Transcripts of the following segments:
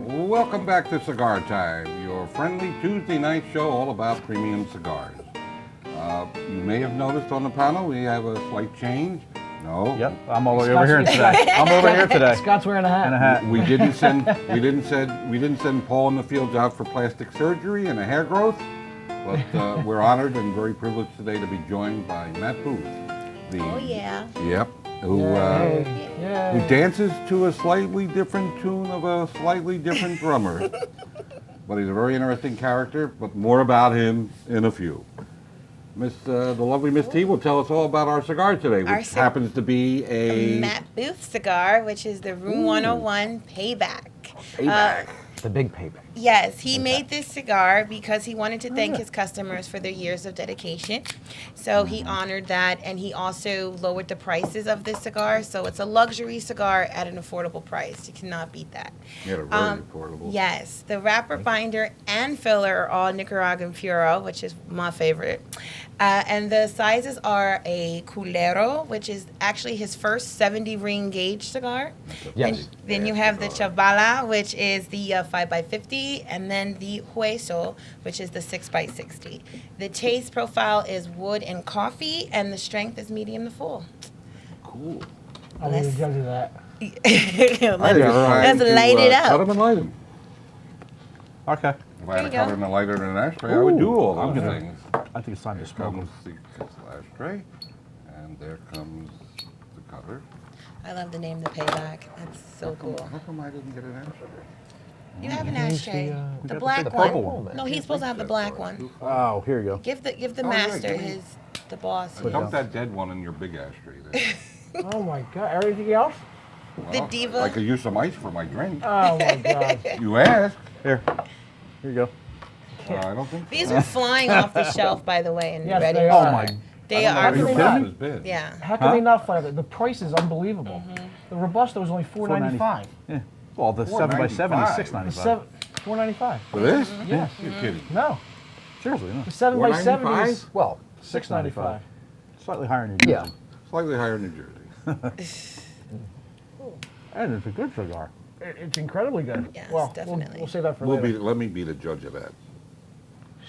Welcome back to Cigar Time, your friendly Tuesday night show all about premium cigars. You may have noticed on the panel we have a slight change. No. Yep, I'm over here today. I'm over here today. Scott's wearing a hat. And a hat. We didn't send Paul in the fields out for plastic surgery and a hair growth, but we're honored and very privileged today to be joined by Matt Booth. Oh yeah. Yep. Who dances to a slightly different tune of a slightly different drummer. But he's a very interesting character, but more about him in a few. The lovely Miss T will tell us all about our cigar today, which happens to be a Matt Booth cigar, which is the Room 101 Payback. Payback. The big payback. Yes, he made this cigar because he wanted to thank his customers for their years of dedication. So he honored that, and he also lowered the prices of this cigar. So it's a luxury cigar at an affordable price. You cannot beat that. Yeah, they're very affordable. Yes, the wrapper, binder, and filler are all Nicaraguan Puro, which is my favorite. And the sizes are a Culero, which is actually his first 70-ring gauge cigar. Yes. Then you have the Chavala, which is the 5x50, and then the Hueso, which is the 6x60. The taste profile is wood and coffee, and the strength is medium to full. Cool. I need to judge you that. Let's light it Cut up. them and light them. Okay. If I had a There you cutter and a lighter and an ashtray, I would do all those things. I think it's time to Here smoke. comes the ashtray, and there comes the cutter. I love the name, the Payback. That's so cool. How come I didn't get an ashtray? You have an ashtray. We The got black the one. purple one. No, he's supposed to have the black one. Oh, here you go. Give the Oh, master yeah, the boss. Dump that dead one in your big ashtray there. Oh my God! Everything else? The Well, Diva. I could use some ice for my drink. Oh my God! You asked. Here you go. I don't think so. These are flying off the shelf, by the way, and Yes, ready. they for- are. Oh my. They I are. don't know How if can your they price is bid. Yeah. How can they not fly that? The price is unbelievable. The Robusto is only $4.95. Yeah. Well, the 7x7 is $4.95. $6.95. $4.95. For this? Yes. You're kidding. No, Seriously, no. the 7x7 is Well, $6.95. Slightly higher in New Jersey. Yeah. Slightly higher in New Jersey. And it's a good cigar. It's incredibly good. Yes, well, definitely. We'll save that for later. Let me be the judge of that.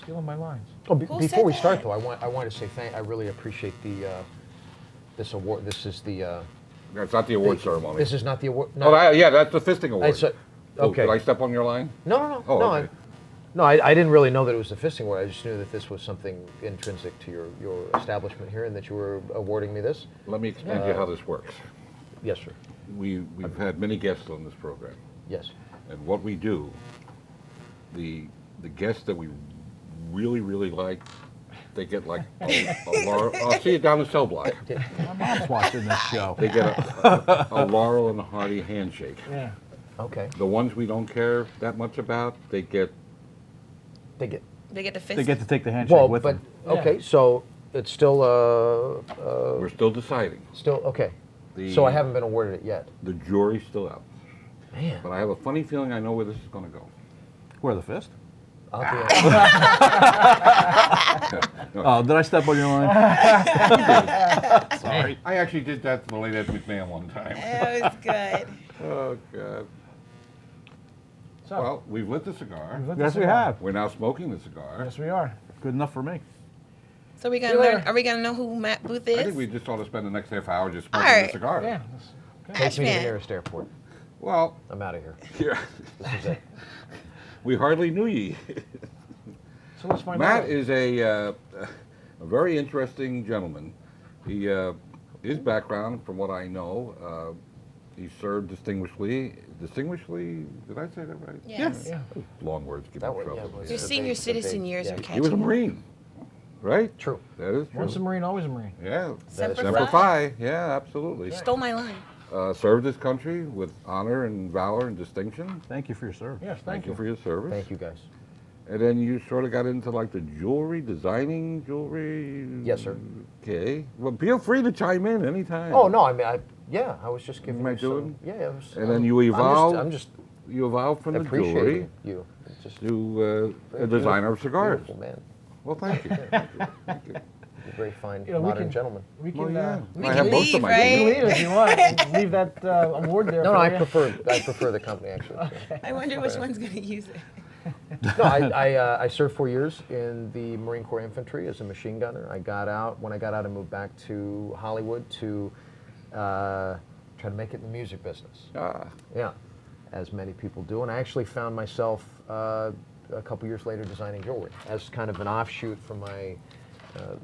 Stealing my lines. Oh, Who before said we that? start, though, I want to say I really appreciate this award. This is the. That's not the award ceremony. This is not the award. Oh, yeah, that's the fisting award. It's a- Oh, okay. Did I step on your line? No. Oh, no. okay. I didn't really know that it was the fisting award. I just knew that this was something intrinsic to your establishment here, and that you were awarding me this. Let me explain to you how this works. Yes, sir. We've had many guests on this program, Yes. and what we do, the guests that we really, really like, they get like a Laurel. I'll see you down the cell block. My mom's watching this show. They get a Laurel and Hardy handshake. Yeah. Okay. The ones we don't care that much about, they get. They get. They get the fist. They get to take the handshake Well, with but them. okay, so it's still We're still deciding. okay. The, So I haven't been awarded it yet. The jury's still out, Man. but I have a funny feeling I know where this is going to go. Where the fist? I'll be Oh, did I step on your line? Sorry. I actually did that to the late Ed McMahon one time. That was good. Oh God. So, Well, we've lit the cigar. Yes, we have. We're now smoking the cigar. Yes, we are. Good enough for me. So we See gonna you learn? later. Are we gonna know who Matt Booth is? I think we just ought to spend the next half hour just smoking Alright. the cigar. Yeah. Take me to the Ashman. nearest airport. Well, I'm out of here. here, This is it. we hardly knew ye. So let's find Matt out. is a very interesting gentleman. He, his background, from what I know, he served distinguishedly. Did I say that right? Yes. Yeah. Long words give That me was, trouble. yeah, was Your a senior big- citizen big- years yeah, are catching He was a up. Marine, right? True. That is true. Once a Marine, always a Marine. Yeah. That is Semper Semper Fi. Fi. Yeah, absolutely. Stole my line. Served his country with honor and valor and distinction. Thank you for your service. Yes, Thank you for your service. Thank you, guys. And then you sort of got into like the jewelry, designing jewelry. Yes, sir. Okay. Well, feel free to chime in anytime. Oh no, I mean, I was just giving Am I you some. doing? Yeah, it was, And then you evolved. I'm just You evolved from the appreciating jewelry you. It's just to a designer of cigars. beautiful, man. Well, thank you. Thank you. Thank you. very fine You know, modern gentleman. We can, Well, yeah. We I can have most of leave, my right? you videos. can leave if you want. Leave that award there. No, for I you. prefer the company actually. I wonder which one's going to use it. No, I served 4 years in the Marine Corps Infantry as a machine gunner. When I got out, I moved back to Hollywood to try to make it in the music business. Yeah, as many people do. And I actually found myself a couple years later designing jewelry as kind of an offshoot from my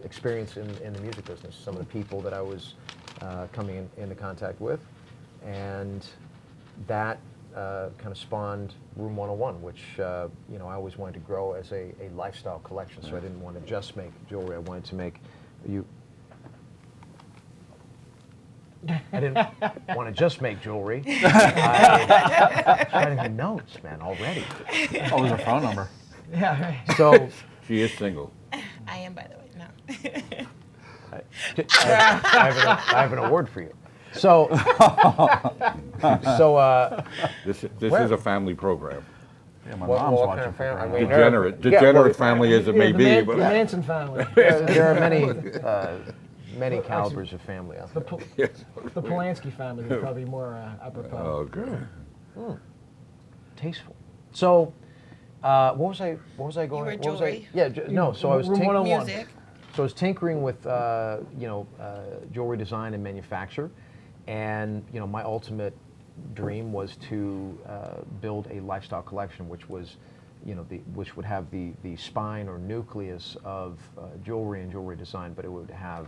experience in the music business. Some of the people that I was coming into contact with, and that kind of spawned Room 101, which you know, I always wanted to grow as a lifestyle collection. So I didn't want to just make jewelry. I wanted to make I didn't want to just make jewelry. I writing the notes, man, already. Oh, there's a phone number. Yeah, right. So She is single. I am, by the way. No. I have an award for you. So, This Where? is a family program. Yeah, my what mom's kind watching. of family? I for mean, Degenerate family as it may the, be, the but Manson family. there are many calibers of family out The, there. the Polanski family is probably more apropos. okay. Tasteful. So, what was I going? were what was I? jewelry. Yeah, no. So I was Room 101. Music. So I was tinkering with jewelry design and manufacture, and my ultimate dream was to build a lifestyle collection, which was, which would have the spine or nucleus of jewelry and jewelry design, but it would have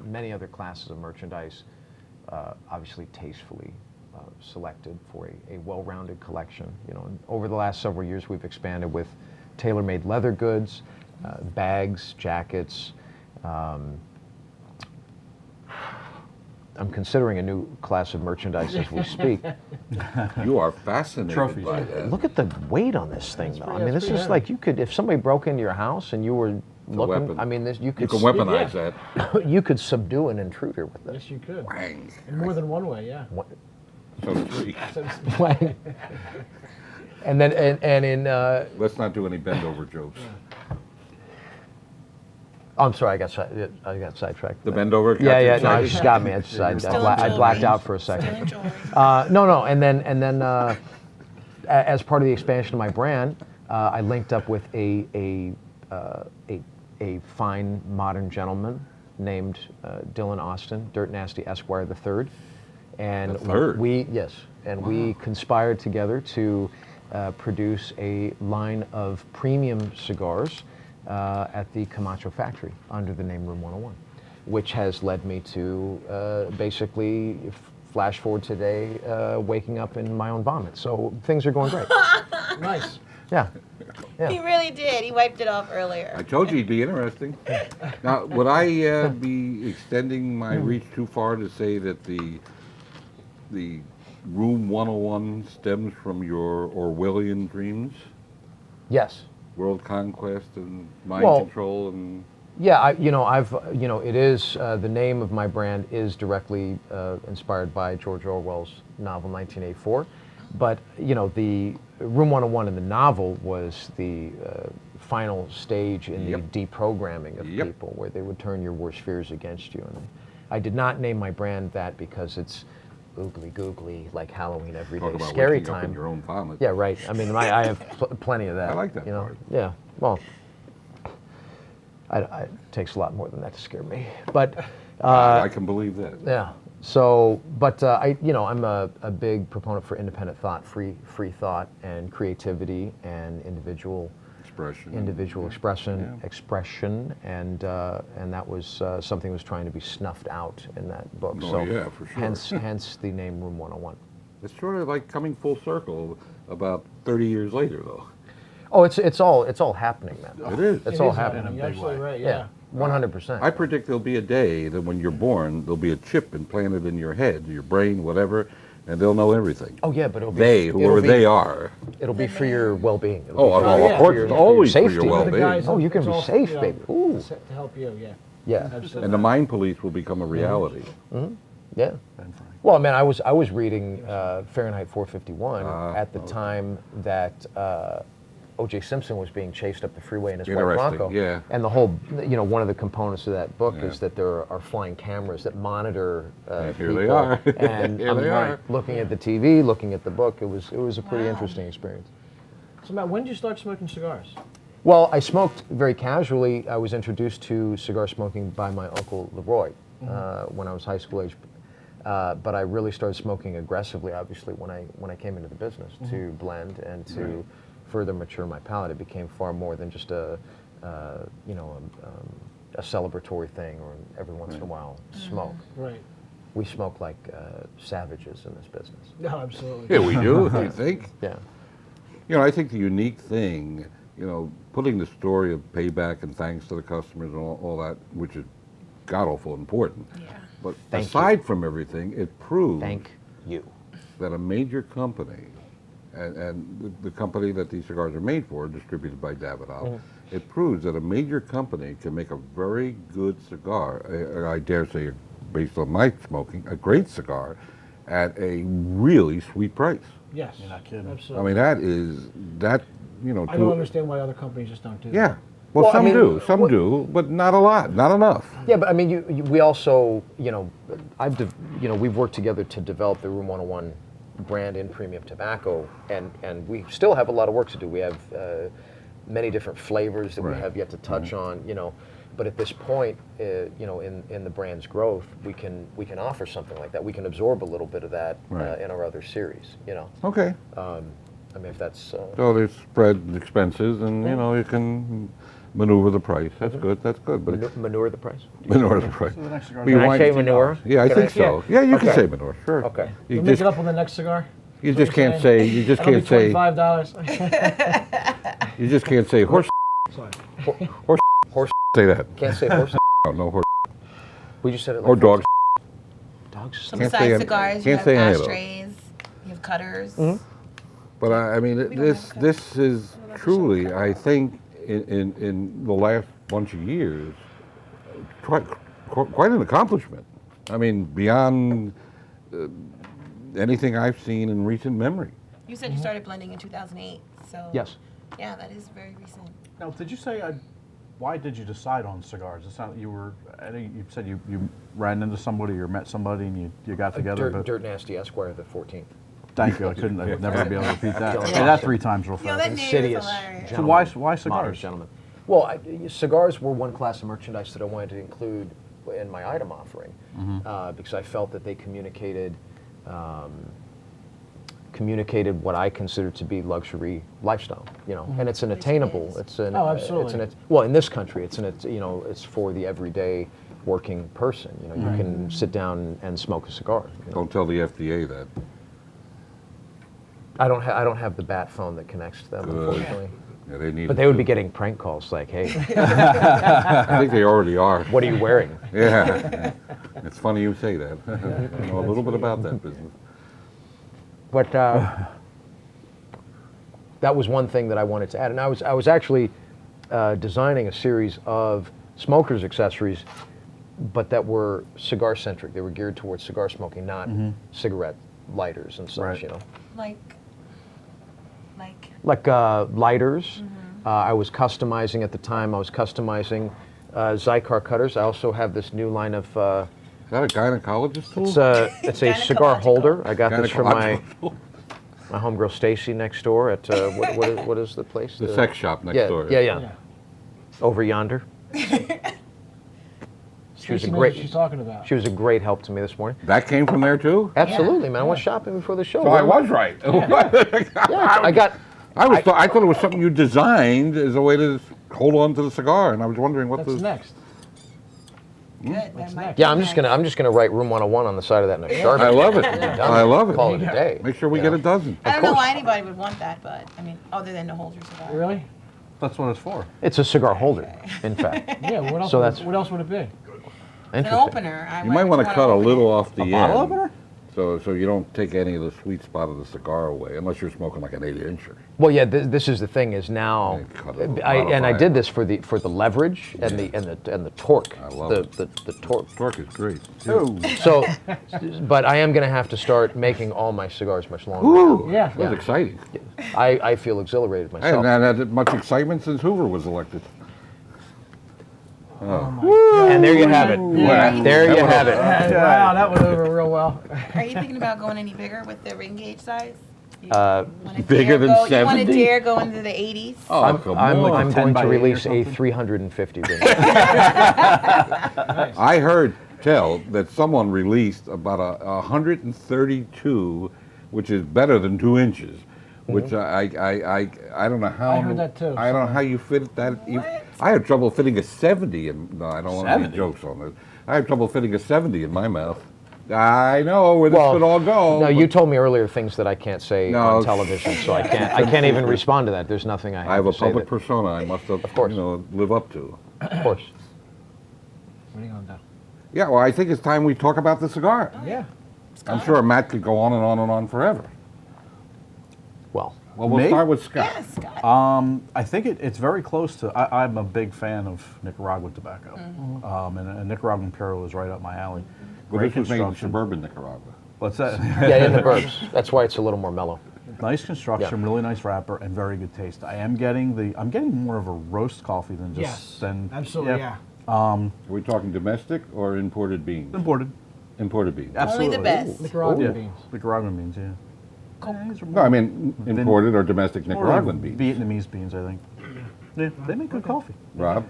many other classes of merchandise, obviously tastefully selected for a well-rounded collection. And over the last several years, we've expanded with tailor-made leather goods, bags, jackets. I'm considering a new class of merchandise as we speak. You are fascinated Trophies. by that. Look at the weight on this thing, though. I mean, that's this pretty is like if somebody broke into your house and you were looking. weapon. I mean, You you can could weaponize Yeah. that. you could subdue an intruder with this. Yes, you could. Bang. In more than one way, yeah. What- So to speak. So, and then and in Let's not do any bend over jokes. I'm sorry, I got sidetracked. The bend over. Yeah, no, it excited? just got me. I blacked out for a Still second. in jewelry. No, and then as part of the expansion of my brand, I linked up with a fine modern gentleman named Dylan Austin, Dirt Nasty Esquire III, and The third? we conspired together to produce a line of premium cigars at the Camacho factory under the name Room 101, which has led me to basically flash forward today, waking up in my own vomit. So things are going great. nice. Yeah. He really did. He wiped it off earlier. I told you it'd be interesting. Now, would I be extending my reach too far to say that the Room 101 stems from your Orwellian dreams? Yes. World conquest and mind Well, control and Yeah, it is, the name of my brand is directly inspired by George Orwell's novel 1984. But, the Room 101 in the novel was the final stage in the deprogramming of people, where they would turn your worst fears against you. And I did not name my brand that because it's oogly googly, like Halloween every day, talk about scary waking up in time. your own vomit. Yeah, right. I mean, I have plenty of that. I like that part. Yeah. Well, it takes a lot more than that to scare me. But I can believe that. yeah. So, but I'm a big proponent for independent thought, free thought, and creativity, and individual expression, and that was something that was trying to be snuffed out in that book. Oh, so, yeah, for sure. hence the name Room 101. It's sort of like coming full circle about 30 years later, though. Oh, it's all happening, man. It is. It's It all is happening. You're absolutely right, Yeah, 100%. I predict there'll be a day that when you're born, there'll be a chip implanted in your head, your brain, whatever, and they'll know everything. Oh yeah, but it'll be They, whoever it'll be, they are. It'll be for your well-being. It'll Oh, be for of your- course, for it's your always for safety. your The well-being. guys, Oh, you can it's be all, safe, baby. Ooh. To help you, yeah. Yeah, Absolutely. And the mind police will become a reality. yeah. Well, man, I was reading Fahrenheit 451 at the time that O.J. Simpson was being chased up the freeway in his white Interesting, Bronco. yeah. And the whole, one of the components of that book Yeah. is that there are flying cameras that monitor And here people. they are. And Here I'm they are. looking at the TV, looking at the book. It was a pretty Wow. interesting experience. So Matt, when did you start smoking cigars? Well, I smoked very casually. I was introduced to cigar smoking by my uncle Leroy when I was high school age. But I really started smoking aggressively, obviously, when I came into the business to blend and to further mature my palate. It became far more than just a celebratory thing or every once in a while smoke. Right. We smoke like savages in this business. No, absolutely. Yeah, we do, I think. Yeah. I think the unique thing, putting the story of Payback and thanks to the customers and all that, which is god-awful important. Yeah. But Thank aside from everything, it proves Thank you. that a major company, and the company that these cigars are made for, distributed by Davidoff, it proves that a major company can make a very good cigar, I dare say, based on my smoking, a great cigar, at a really sweet price. Yes. You're not kidding. Absolutely. I mean, that, I don't understand why other companies just don't do that. Yeah. Well, Well, I some mean, do, but not a lot, not enough. Yeah, but I mean, we also, we've worked together to develop the Room 101 brand in premium tobacco, and we still have a lot of work to do. We have many different flavors that we Right. have yet to touch on, But at this point, in the brand's growth, we can offer something like that. We can absorb a little bit of that Right. in our other series, Okay. I mean, if that's So there's spread expenses, and you can maneuver the price. That's good. That's good. But manure the price. maneuver the price. So the next cigar But you Can I want- say manure? Yeah, I Can think so. Yeah, you can Okay. say manure. Sure. Okay. You We'll make just it up on the next cigar. you That's just what you're can't saying? say you just That'll can't be say $25. you just can't say horse. Sorry. Horse. Say that. Can't say horse. No horse We just said it like or dog. dogs. So Can't say besides any- cigars, you can't have say any of those. ashtrays, you have cutters. But I mean, don't this have this is truly, I think, in the last bunch of years, quite an accomplishment. I mean, beyond anything I've seen in recent memory. You said you started blending in 2008, so Yes. yeah, that is very recent. Now, did you say, why did you decide on cigars? It sounded I think you said you ran into somebody or met somebody and you got together. but Dirt Nasty Esquire the 14th. Thank you. I'd never be able to repeat that. Yeah. Say that 3 times real Yo, fast. that name Insidious is hilarious. So gentleman, why modern cigars? gentlemen. Well, cigars were one class of merchandise that I wanted to include in my item offering because I felt that they communicated what I consider to be luxury lifestyle, and it's an attainable. It's an Oh, absolutely. well, in this country, it's for the everyday working person. You can sit down and smoke a cigar. Don't tell the FDA that. I don't have the bat phone that connects to them, unfortunately. Yeah, they need. But they would be getting prank calls like, "Hey, I think they already are. what are you wearing?" Yeah. It's funny you say that. I know a little bit about that business. But that was one thing that I wanted to add, and I was actually designing a series of smokers' accessories, but that were cigar centric. They were geared towards cigar smoking, not cigarette lighters and such. Right. Like Lighters. I was customizing at the time. I was customizing Zycar cutters. I also have this new line of. Is that a gynecologist tool? It's a cigar Gynecological. holder. I got this from my Gynecological. homegirl Stacy next door at what is the place? The sex shop next yeah, door. Yeah, Yeah. over yonder. She was Stacey a knows great. what she's talking about. She was a great help to me this morning. That came from there too? Absolutely, man. I went shopping before the show. So I was right. Yeah, I got. I thought it was something you designed as a way to hold on to the cigar, and I was wondering what That's the. next. good. That What's might next? be Yeah, I'm just nice. gonna write Room 101 on the side of that in a Sharpie. I love it. Done. I love it. Call it a day. Make sure we Yeah. get a dozen. I don't know why anybody would want that, but I mean, other than to hold your cigar. Really? That's what it's for. It's a cigar holder, in fact. Yeah. What else? So would, that's- what else would it be? An Interesting. opener. You might want to cut a little off the A bottle end. opener? So you don't take any of the sweet spot of the cigar away, unless you're smoking like an 8-incher. Well, yeah. This is the thing is now, They cut it, I modify did it. this for the leverage and the torque. I love the torque. Torque is great. Oh, So, but I am going to have to start making all my cigars much longer. Ooh, Yeah. that was Yeah. exciting. I feel exhilarated I myself. haven't had much excitement since Hoover was elected. And there you have it. Yeah. There you have it. Wow, that went over real well. Are you thinking about going any bigger with the ring gauge size? Bigger than You want to 70? dare go into the 80s? Oh, come I'm on. 10 going by to 8 or release a something? 350 ring. I heard tell that someone released about a 132, which is better than 2 inches. Which I don't know how. I heard that too, I don't know how you fit that. I had trouble fitting a 70 in. No, I don't want any 70? jokes on this. I had trouble fitting a 70 in my mouth. I know where this Well, could all go. No, but you told me earlier things that I can't say No. on television, so I can't even respond to that. There's nothing I have I have to a say public that- persona. I must, Of course. live up to. Of course. What are you gonna do? Yeah, well, I think it's time we talk about the cigar. Yeah. I'm sure Matt could go on and on and on forever. Well, Well, we'll Me? start with Scott. Yes, Scott. I think it's very close to. I'm a big fan of Nicaraguan tobacco, and Nicaraguan Imperial is right up my alley. Well, Great this was made in construction. suburban Nicaragua. What's that? yeah, in the burbs. That's why it's a little more mellow. Nice construction, Yeah. really nice wrapper, and very good taste. I'm getting more of a roast coffee than just Yes. than Absolutely. Yeah. Are we talking domestic or imported beans? Imported. Imported beans. Absolutely. Only the best. Nicaraguan Yeah. beans. Nicaraguan beans, yeah. No, I mean imported or domestic Nicaraguan beans. Vietnamese beans, I think. Yeah, they make good coffee. Rob?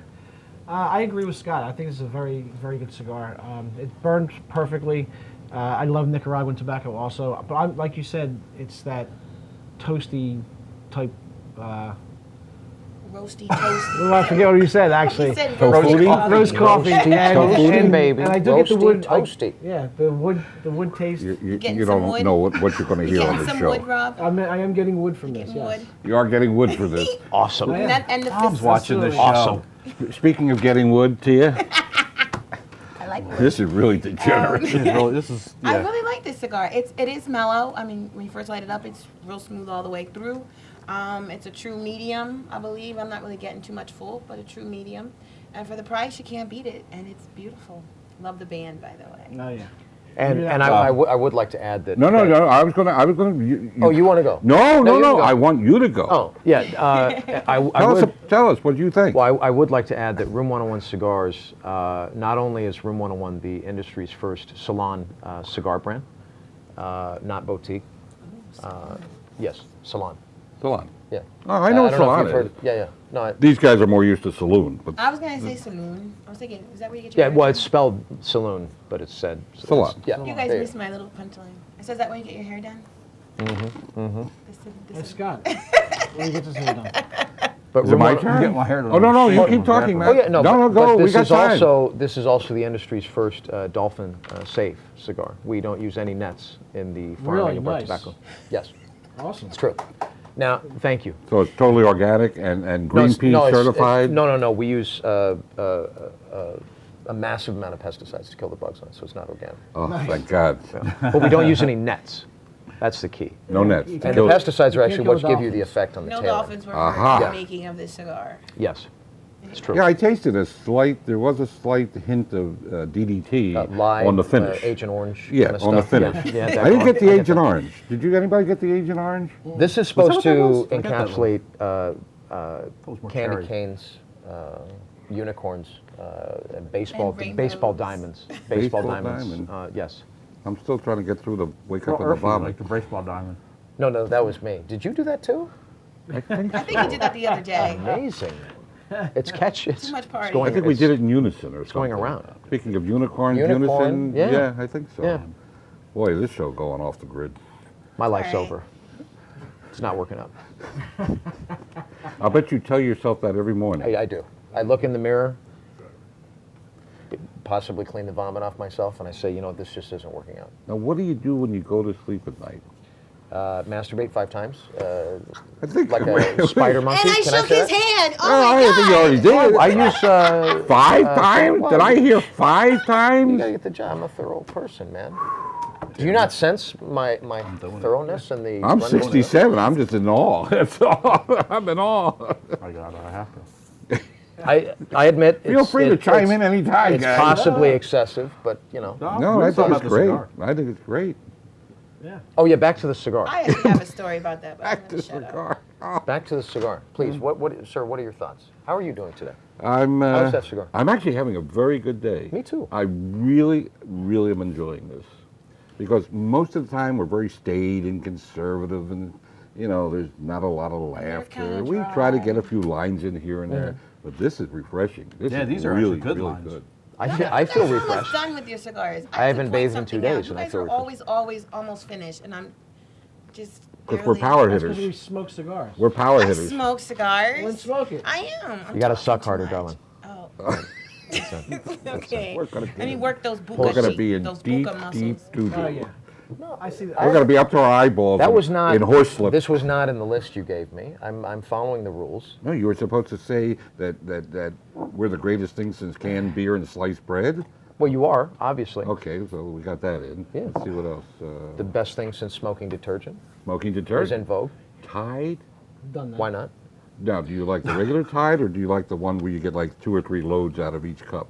I agree with Scott. I think it's a very, very good cigar. It burns perfectly. I love Nicaraguan tobacco also, but like you said, it's that toasty type. Roasty, toasty. Well, I forget what you said actually. He said Roast roasty. coffee. Roast coffee. Toasty, baby. And I do get the Roasty, wood. toasty. Yeah, the wood taste. You Getting some don't wood? know what you're going to You hear on getting the some show. wood, Rob? I am getting wood from this. Getting Yes. wood? You are getting wood for this. Awesome. Yeah. And the Tom's fist. watching this show. Awesome. Speaking of getting wood, Tia, I like wood. this is really degenerate. This is I yeah. really like this cigar. It is mellow. I mean, when you first light it up, it's real smooth all the way through. It's a true medium, I believe. I'm not really getting too much full, but a true medium. And for the price, you can't beat it. And it's beautiful. Love the band, by the way. Oh yeah. And I would like to add that. No. that- I was gonna. Oh, you want to go? No. you can go. I want you to go. Oh, yeah. Tell us what you think. Well, I would like to add that Room 101 Cigars, not only is Room 101 the industry's first salon cigar brand, not boutique. Yes, salon. Salon. Yeah. Oh, I know what don't know if salon you've heard- is. Yeah. No. These guys are more used to saloon, but I was going to say saloon. I was thinking, is that where you get your Yeah. hair Well, done? it's spelled saloon, but it's said Salon. Yeah. You guys there missed my little punchline. I said, is that where you get your hair done? Mm-hmm. Hey Scott, when you get this hair done. But is it my Room turn? Get my hair done. Oh no, you Short keep one, talking, wrapper. man. Oh yeah, no. No, but go. We this got is time. this is also the industry's first dolphin safe cigar. We don't use any nets in the farming Really of our nice. tobacco. Yes, Awesome. it's true. Now, thank you. So it's totally organic and No, Greenpeace it's- certified. No. We use a massive amount of pesticides to kill the bugs on it, so it's not organic. Oh, thank God. But we don't use any nets. That's the key. No nets. And And Kill- the pesticides You are can't actually kill what give you the dolphins. effect on the No tail. dolphins were Aha. hurt in Yeah. the making of this cigar. Yes, it's true. Yeah, I tasted there was a slight hint of DDT Lye, on the finish. Agent Orange. Yeah, kind of on the stuff. finish. Yeah, I didn't get the I Agent that. Orange. Did anybody get the Agent Orange? This is that supposed what that to was? I got that one. encapsulate was more candy cherry. canes, unicorns, and baseball And rainbows. baseball diamonds. Baseball Baseball diamonds. diamond. Yes. I'm still trying to get through the wake Real up in the earthy, vomit. like the baseball diamond. No, that was me. Did you do that too? I think you did that the other day. Amazing. It's catch. It's much it's party. going, I think we it's- did it in unison or something. going around. Speaking of unicorns, Unicorn, unison. yeah. I think so. Yeah. Boy, this show going off the grid. My life's All right. over. It's not working out. I'll bet you tell yourself that every morning. I do. I look in the mirror, possibly clean the vomit off myself, and I say, this just isn't working out. Now, what do you do when you go to sleep at night? Masturbate 5 times, I think like a spider monkey. And I Can shook say his that? hand. Oh, Oh, my I God. think you already did. I use. 5 times? well, Did I hear 5 You times? gotta get the job. I'm a thorough person, man. Do you not sense my doing it. thoroughness and the? I'm running- 67. I'm just in awe. That's all. I'm in awe. I have to. I admit. Feel free to chime in it's- anytime, It's guys. possibly excessive, but you know. No, we're I talking think about it's the great. cigar. I think it's great. Yeah. Oh yeah, back to the cigar. I actually have a story about that, but I'm Back gonna to shut up. cigar. Oh. Back to the cigar, please. Sir? What are your thoughts? How are you doing today? I'm. How's that cigar? I'm actually having a very good day. Me too. I really, really am enjoying this, because most of the time we're very staid and conservative, and there's not a lot of laughter. kinda We try to get a few lines in here and there, but this is refreshing. This Yeah, is these are really, actually good really lines. good. I You feel guys are almost refreshed. done with your cigars. I haven't should point bathed in 2 something out. days, You and I guys feel are refreshed. always almost finished, and I'm just. Because we're barely- power That's because we hitters. smoke cigars. We're power I hitters. smoke cigars. Well, then smoke it. I am. I'm You got to talking suck too harder, much. darling. Oh. Okay. We're gonna Let me work those buka We're going to sheep- be in those deep, buka muscles. deep doo-doo. Oh yeah. No, I see that. We're going to be up to our eyeballs That was not. in horse slip. This was not in the list you gave me. I'm following the rules. No, you were supposed to say that we're the greatest thing since canned beer and sliced bread. Well, you are obviously Okay, so we got that in. Yeah. Let's see what else. the best thing since smoking detergent. Smoking Is in detergent. vogue. Tide. Done that. Why not? Now, do you like the regular Tide, or do you like the one where you get like 2 or 3 loads out of each cup?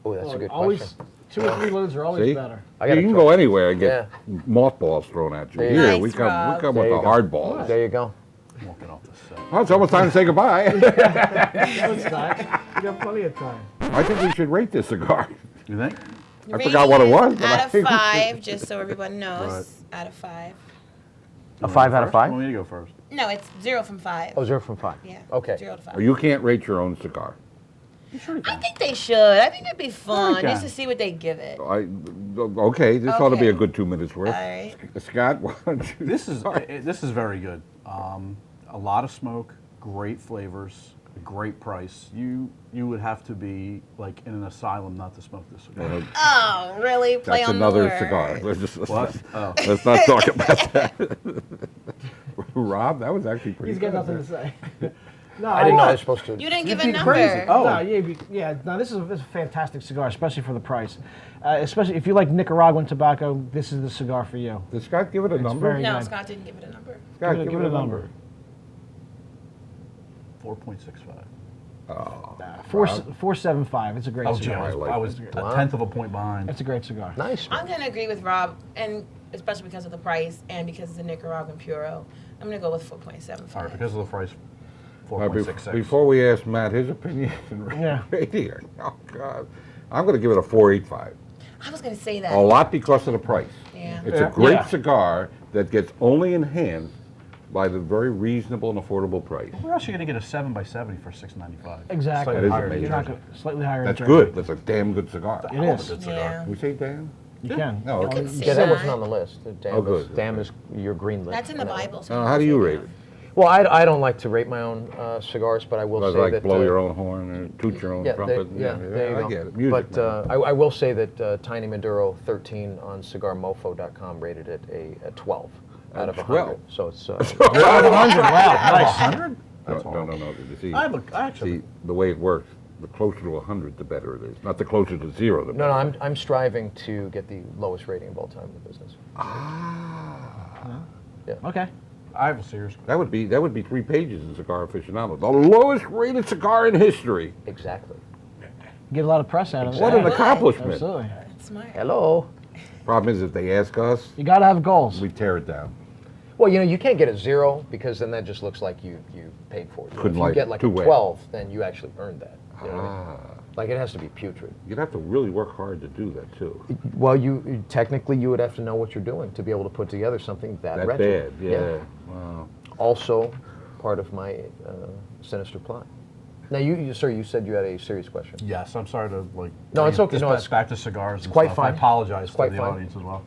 Oh, that's a good Always, question. 2 or 3 loads are always See? better. I You gotta can try. go anywhere and get mothballs thrown at you. There you Here, go. we Nice, come Rob. with There the you go. hard balls. There you go. Walking off the set. Oh, it's almost time to say goodbye. No, it's not. You got plenty of time. I think we should rate this cigar. You think? I forgot what it was, but I Out of think we 5, just so everyone knows. Out of 5. A 5 out of You 5? want me to go first? No, it's 0 from 5. Oh, 0 from 5. Yeah. Okay. 0 to 5. Oh, you can't rate your own cigar. I think they should. I think it'd be fun can. just to see what they give it. Okay, this ought to be a Okay. good 2 minutes worth. All right. Scott, why don't you? This is very good. A lot of smoke, great flavors, great price. You would have to be like in an asylum not to smoke this cigar. Oh, really? Play That's on another the word. cigar. What? Oh. Let's not talk about that. Rob, that was actually pretty He's good. got nothing to say. No, I didn't know I was supposed to. You didn't give a You'd be number. crazy. Oh. No, yeah. No, this is a fantastic cigar, especially for the price. Especially if you like Nicaraguan tobacco, this is the cigar for you. Did Scott give it a number? very- No, good. Scott didn't give it a number. Scott, give it a number. 4.65. Oh, 4.75. It's a great Oh, gee, cigar. I was a tenth of a point behind. It's a great cigar. Nice. I'm going to agree with Rob, and especially because of the price and because it's a Nicaraguan Puro. I'm going to go with 4.75. All right, because of the price, Now, 4.66. before we ask Matt his opinion Yeah. right here, oh God, I'm going to give it a 4.85. I was going to say that. A lot because of the price. Yeah. It's a great Yeah. cigar that gets only enhanced by the very reasonable and affordable price. We're actually going to get a 7x70 for $6.95. Exactly. That is higher amazing. You're not gonna- slightly higher. in That's Jersey. good. That's a damn good cigar. It is. Good cigar. Yeah. Can we say damn? You can. No, okay. Say Yeah, that that. wasn't on the list. Damn, Oh, good. damn is your green list. That's in the Bible. So How do you rate it? Well, I don't like to rate my own cigars, but I will Does say like that blow your own horn or toot your own Yeah, trumpet? there you I go. get it. Music, But man. I will say that Tiny Maduro 13 on CigarMofo.com rated it a 12 out of 100. 12? So it's 100. Wow. Nice. 100? That's No, horrible. no. You see, I actually. see, the way it works, the closer to 100, the better it is. Not the closer to 0, the better. no. I'm striving to get the lowest rating of all time in the business. Okay. I have a serious question. That would be 3 pages in Cigar Aficionado. The lowest rated cigar in history. Exactly. Get a lot of press out of it. What an Right. accomplishment. Absolutely. That's smart. Hello. Problem is, if they ask us, You got to have goals. we tear it down. Well, you can't get a 0 because then that just looks like you paid for it. Couldn't If you like get like a two-way. 12, then you actually earned that. You know what I mean? Like it has to be putrid. You'd have to really work hard to do that, too. Well, you technically you would have to know what you're doing to be able to put together something that That wretched. bad, yeah. Wow. Also, part of my sinister plot. Now, sir, you said you had a serious question. Yes, I'm sorry to like. No, it's bring okay. this No, back- it's back to cigars. And quite stuff. fine. I apologize It's to quite the fine. audience as well.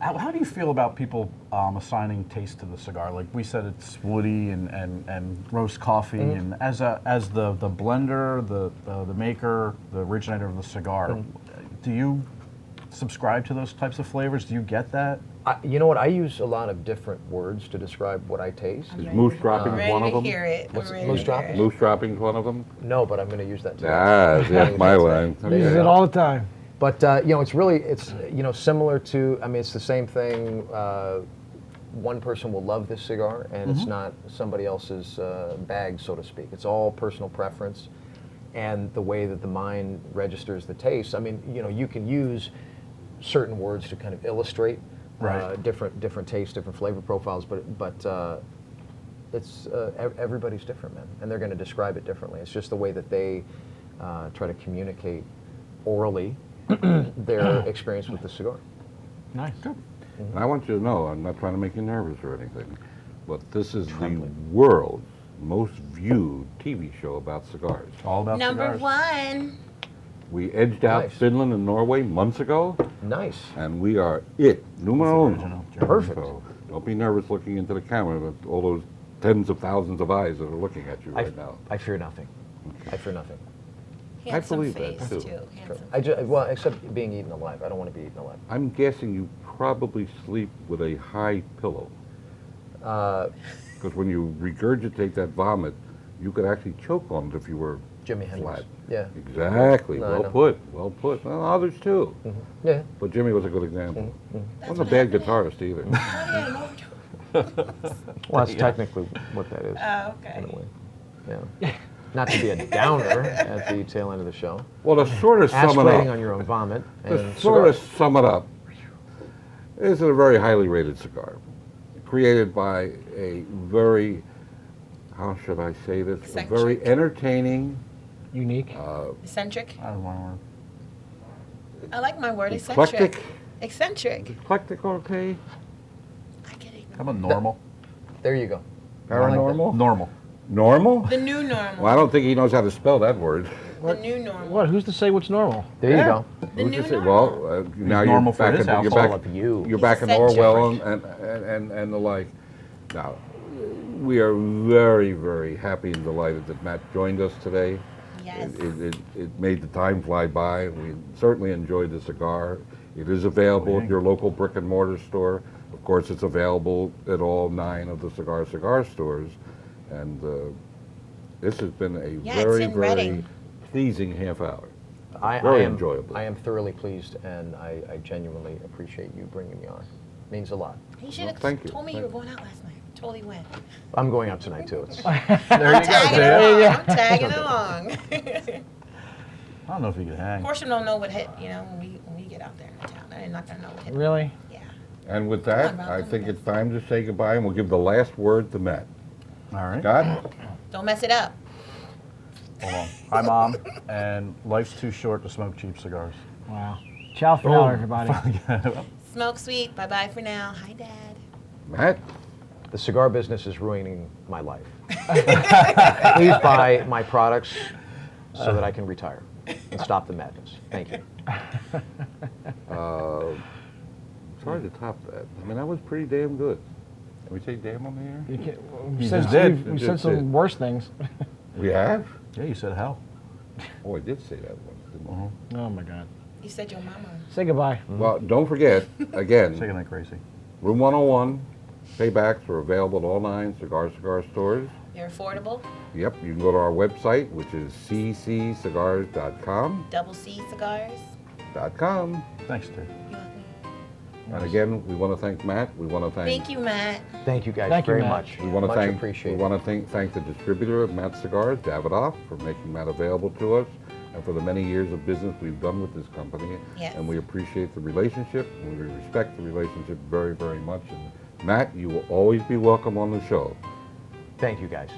How do you feel about people assigning taste to the cigar? Like we said, it's woody and roast coffee, Mm-hmm. and as the blender, the maker, the originator of the cigar, do you subscribe to those types of flavors? Do you get that? You know what? I use a lot of different words to describe what I taste. Is moose I'm droppings ready one of to them? hear it. I'm What's ready moose to hear droppings? it. Moose droppings one of them? No, but I'm going to use that today. Ah, that's my line. Uses it all the time. But you know, it's you know, similar to, I mean, it's the same thing. One person will love this cigar, and it's not somebody else's bag, so to speak. It's all personal preference, and the way that the mind registers the taste. I mean, you know, you can use certain words to kind of illustrate different tastes, different flavor profiles, but it's everybody's different, man, and they're going to describe it differently. It's just the way that they try to communicate orally their experience with the cigar. Nice. Good. And I want you to know, I'm not trying to make you nervous or anything, but this is the world's most viewed TV show about cigars. All about Number cigars. 1. We edged out Nice. Finland and Norway months ago, Nice. and we are it. Numero uno. original German. Perfect. So don't be nervous looking into the camera with all those tens of thousands of eyes that are looking at you right now. I fear nothing. I fear nothing. Handsome believe that, face, too. too. Handsome. Well, except being eaten alive. I don't want to be eaten alive. I'm guessing you probably sleep with a high pillow. Because when you regurgitate that vomit, you could actually choke on it if you were Jimi Hendrix. flat. Yeah. Exactly. No, I Well know. put. Well put. Well, others too. Yeah. But Jimmy was a good example. That's Wasn't a what bad happened. guitarist either. Oh, yeah, no. Well, that's technically what that is. Oh, okay. In a way. Yeah. Not to be a downer at the tail end of the show. Well, to sort of sum it Aspirating up, on your own vomit. to And sort of cigars. sum it up, this is a very highly rated cigar, created by a very, how should I say this, a very Eccentric. entertaining, Unique. Eccentric. I don't want I like my word, eccentric. eclectic, Eccentric. eclectic, okay, I get it. to. How about normal? There you go. I like that. paranormal, Normal. normal. The new normal. Well, I don't think he knows how to spell that word. The new normal. What? Who's to say what's normal? There you go. The Who's new to say- normal. Well, now normal you're for back his in, you're household. back, All of you. you're He's back in eccentric. Orwell and the like. Now, we are very, very happy and delighted that Matt joined us today. Yes. It made the time fly by. We certainly enjoyed the cigar. It is available at your local brick and mortar store. Of course, it's available at all 9 of the Cigar stores. And this has been a Yeah, it's very, in very Reading. pleasing half hour. I Very am enjoyable. I am thoroughly pleased, and I genuinely appreciate you bringing me on. It means a lot. You should have thank you. told me you were going out last night. Totally went. I'm going out tonight too. It's, There you I'm go. tagging along. I'm tagging along. I don't know if you could hang. Of course, you don't know what hit, when we get out there in town. I'm not going to know what hit. Really? Yeah. And with that, Come on, I Ralph. think it's time to say goodbye, and we'll give the last word to Matt. All right. Scott? Don't mess it up. Hold on. Hi, Mom. And life's too short to smoke cheap cigars. Wow. Ciao for now, everybody. Smoke sweet. Bye-bye for now. Hi, Dad. Matt? the cigar business is ruining my life. Please buy my products so that I can retire and stop the madness. Thank you. It's hard to top that. I mean, that was pretty damn good. Can we say damn on the air? You can't, You just did. We You said just some did. worse things. We have? Yeah, you said hell. Oh, I did say that once, didn't I? Oh my God. You said your mama. Say goodbye. Well, don't forget, again, Say goodnight, Gracie. Room 101, paybacks are available at all 9 cigar stores. They're affordable. Yep, you can go to our website, which is cccigars.com. Double C cigars. .com. Thanks, Steve. You're welcome. And again, we want to thank Matt. We want to Thank you, Matt. Thank you guys Thank you, very Matt. much. We want to much thank. appreciated. We want to thank the distributor of Matt Cigars, Davidoff, for making Matt available to us, and for the many years of business we've done with this company. Yes. And we appreciate the relationship, and we respect the relationship very, very much. And Matt, you will always be welcome on the show. Thank you guys.